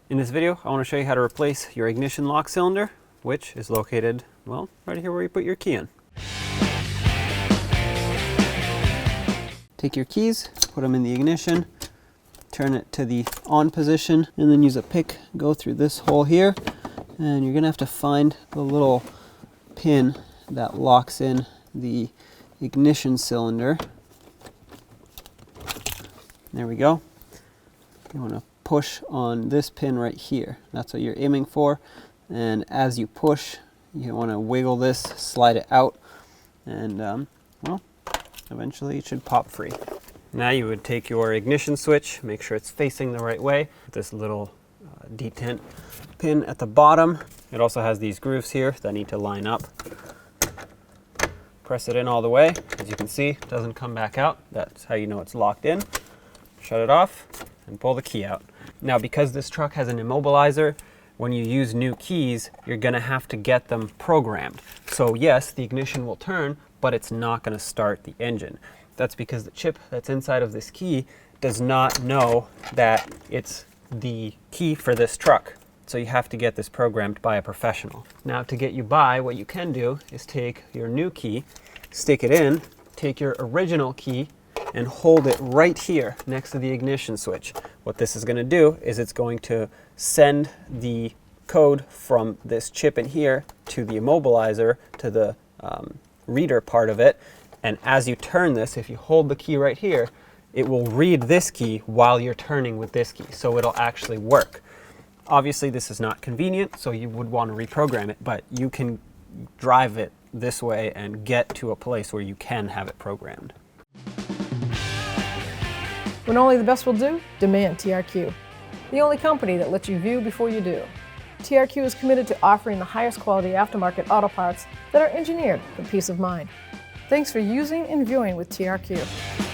In this video, I want to show you how to replace your ignition lock cylinder, which is located, well, right here where you put your key in. Take your keys, put them in the ignition, turn it to the on position, and then use a pick, go through this hole here, and you're going to have to find the little pin that locks in the ignition cylinder. There we go. You want to push on this pin right here. That's what you're aiming for. And as you push, you want to wiggle this, slide it out, and well, eventually it should pop free. Now you would take your ignition switch, make sure it's facing the right way. This little detent pin at the bottom. It also has these grooves here that need to line up. Press it in all the way. As you can see, it doesn't come back out. That's how you know it's locked in. Shut it off and pull the key out. Now, because this truck has an immobilizer, when you use new keys, you're going to have to get them programmed. So yes, the ignition will turn, but it's not going to start the engine. That's because the chip that's inside of this key does not know that it's the key for this truck. So you have to get this programmed by a professional. Now, to get you by, what you can do is take your new key, stick it in, take your original key, and hold it right here next to the ignition switch. What this is going to do is it's going to send the code from this chip in here to the immobilizer, to the reader part of it. And as you turn this, if you hold the key right here, it will read this key while you're turning with this key. So it'll actually work. Obviously, this is not convenient, so you would want to reprogram it, but you can drive it this way and get to a place where you can have it programmed. When only the best will do, demand TRQ. The only company that lets you view before you do. TRQ is committed to offering the highest quality aftermarket auto parts that are engineered for peace of mind. Thanks for using and viewing with TRQ.